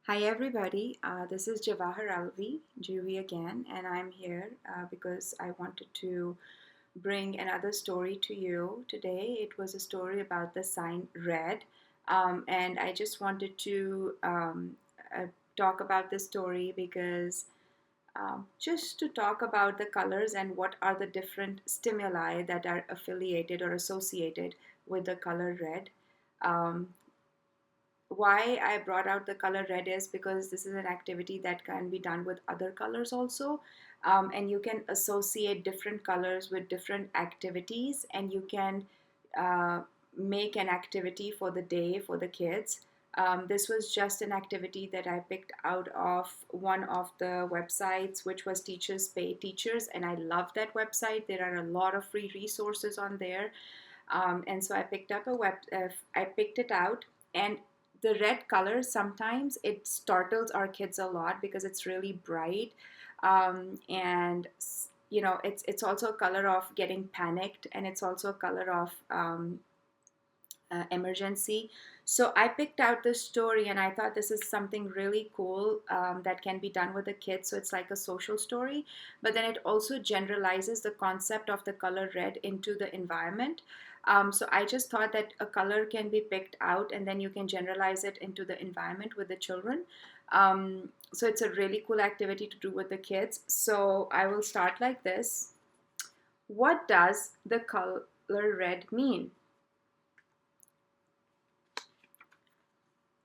Hi everybody, this is Jawahar Alvi, Juvi again, and I'm here because I wanted to bring another story to you today. It was a story about the sign red, and I just wanted to talk about this story because just to talk about the colors and what are the different stimuli that are affiliated or associated with the color red. Um, why I brought out the color red is because this is an activity that can be done with other colors also. And you can associate different colors with different activities, and you can uh, make an activity for the day for the kids. This was just an activity that I picked out of one of the websites, which was Teachers Pay Teachers, and I love that website. There are a lot of free resources on there, and so I picked up I picked it out, and the red color sometimes it startles our kids a lot because it's really bright, and it's also a color of getting panicked, and it's also a color of emergency. So I picked out this story and I thought this is something really cool that can be done with the kids. So it's like a social story, but then it also generalizes the concept of the color red into the environment. So I just thought that a color can be picked out and then you can generalize it into the environment with the children. So it's a really cool activity to do with the kids. So I will start like this. What does the color red mean?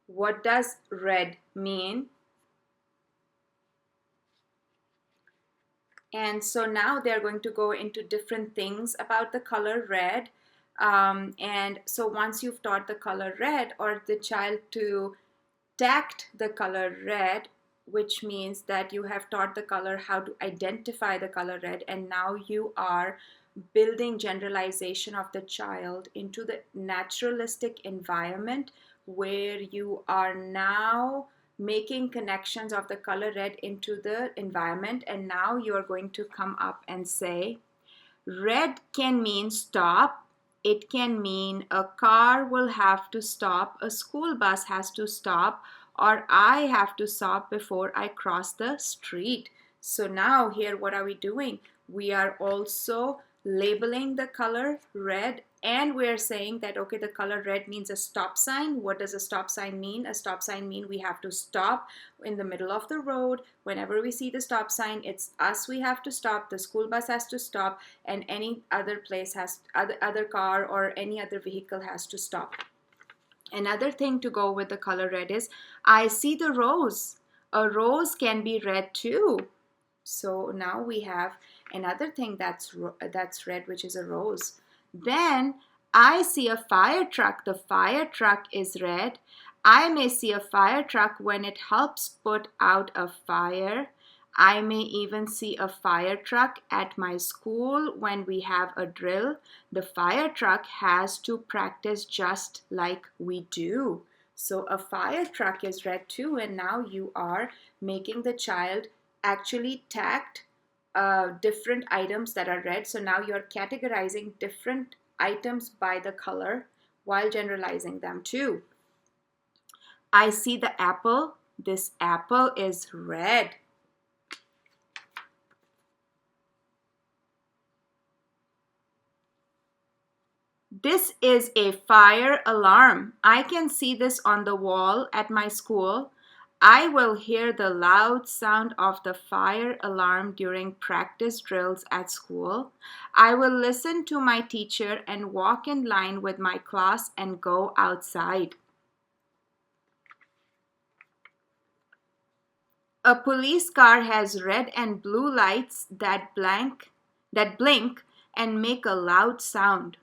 What does red mean? And so now they're going to go into different things about the color red. And so once you've taught the color red or the child to tact the color red, which means that you have taught the color how to identify the color red, and now you are building generalization of the child into the naturalistic environment where you are now making connections of the color red into the environment. And now you are going to come up and say red can mean stop. It can mean a car will have to stop, a school bus has to stop, or I have to stop before I cross the street. So now here, what are we doing? We are also labeling the color red, and we're saying that, okay, the color red means a stop sign. What does a stop sign mean? A stop sign means we have to stop in the middle of the road. Whenever we see the stop sign, it's us, we have to stop, the school bus has to stop, and any other place has other car or any other vehicle has to stop. Another thing to go with the color red is I see the rose. A rose can be red too. So now we have another thing that's red, which is a rose. Then I see a fire truck. The fire truck is red. I may see a fire truck when it helps put out a fire. I may even see a fire truck at my school when we have a drill. The fire truck has to practice just like we do. So a fire truck is red too, and now you are making the child actually tagged different items that are red. So now you're categorizing different items by the color while generalizing them too. I see the apple. This apple is red. This is a fire alarm. I can see this on the wall at my school. I will hear the loud sound of the fire alarm during practice drills at school. I will listen to my teacher and walk in line with my class and go outside. A police car has red and blue lights that blink and make a loud sound.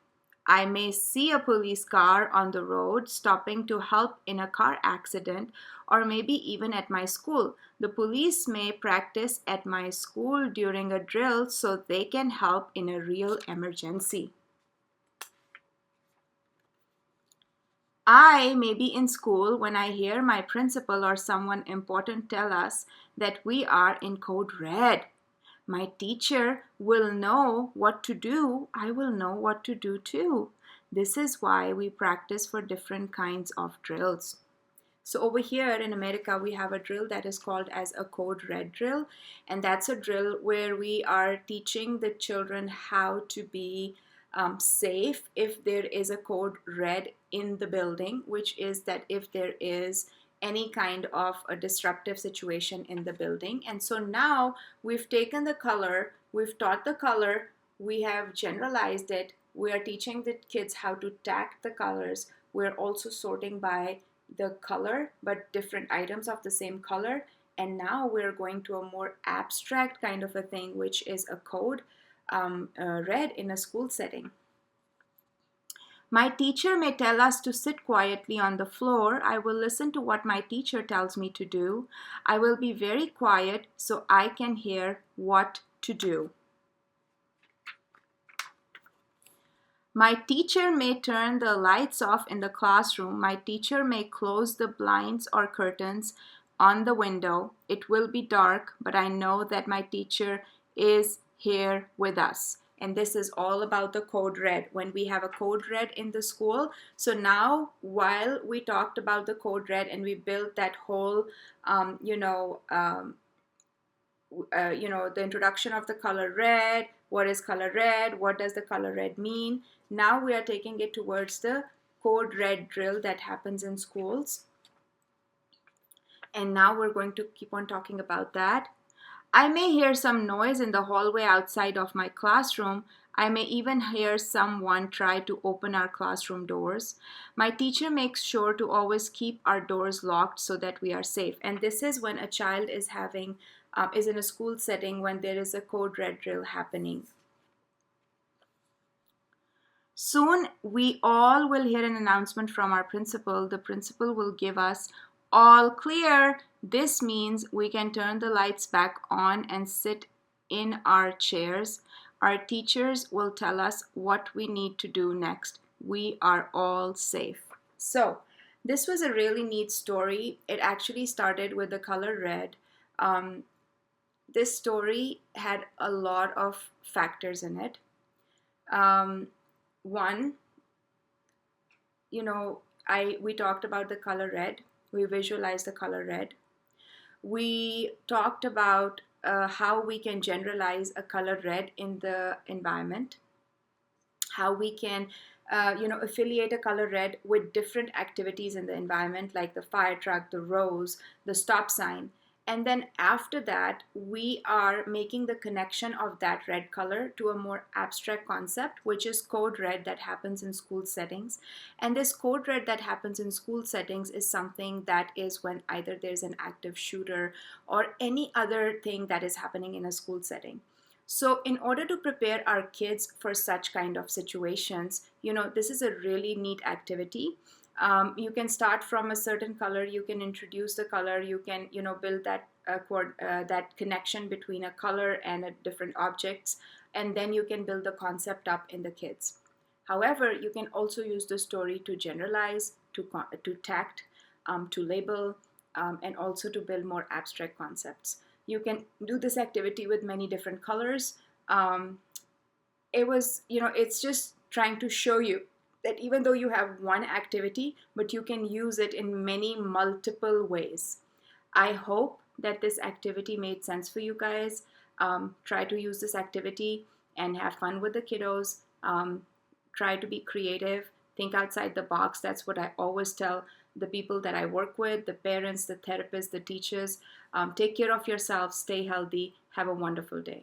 I may see a police car on the road stopping to help in a car accident, or maybe even at my school. The police may practice at my school during a drill so they can help in a real emergency. I may be in school when I hear my principal or someone important tell us that we are in code red. My teacher will know what to do. I will know what to do too. This is why we practice for different kinds of drills. So over here in America, we have a drill that is called as a code red drill. And that's a drill where we are teaching the children how to be safe if there is a code red in the building, which is that if there is any kind of a disruptive situation in the building. And so now we've taken the color, we've taught the color, we have generalized it, we are teaching the kids how to tag the colors. We're also sorting by the color, but different items of the same color. And now we're going to a more abstract kind of a thing, which is a code red in a school setting. My teacher may tell us to sit quietly on the floor. I will listen to what my teacher tells me to do. I will be very quiet so I can hear what to do. My teacher may turn the lights off in the classroom. My teacher may close the blinds or curtains on the window. It will be dark, but I know that my teacher is here with us. And this is all about the code red, when we have a code red in the school. So now, while we talked about the code red and we built that whole, the introduction of the color red, what is color red, what does the color red mean? Now we are taking it towards the code red drill that happens in schools. And now we're going to keep on talking about that. I may hear some noise in the hallway outside of my classroom. I may even hear someone try to open our classroom doors. My teacher makes sure to always keep our doors locked so that we are safe. And this is when a child is in a school setting when there is a code red drill happening. Soon we all will hear an announcement from our principal. The principal will give us all clear. This means we can turn the lights back on and sit in our chairs. Our teachers will tell us what we need to do next. We are all safe. So this was a really neat story. It actually started with the color red. This story had a lot of factors in it. One, we talked about the color red. We visualized the color red. We talked about how we can generalize a color red in the environment, how we can affiliate a color red with different activities in the environment, like the fire truck, the rose, the stop sign. And then after that, we are making the connection of that red color to a more abstract concept, which is code red that happens in school settings. And this code red that happens in school settings is something that is when either there's an active shooter or any other thing that is happening in a school setting. So in order to prepare our kids for such kind of situations, this is a really neat activity. You can start from a certain color, you can introduce the color, you can build that that connection between a color and different objects, and then you can build the concept up in the kids. However, you can also use the story to generalize, to tact, to label, and also to build more abstract concepts. You can do this activity with many different colors. It's just trying to show you that even though you have one activity, but you can use it in many multiple ways. I hope that this activity made sense for you guys. Try to use this activity and have fun with the kiddos. Try to be creative, think outside the box. That's what I always tell the people that I work with, the parents, the therapists, the teachers. Take care of yourselves, stay healthy, have a wonderful day.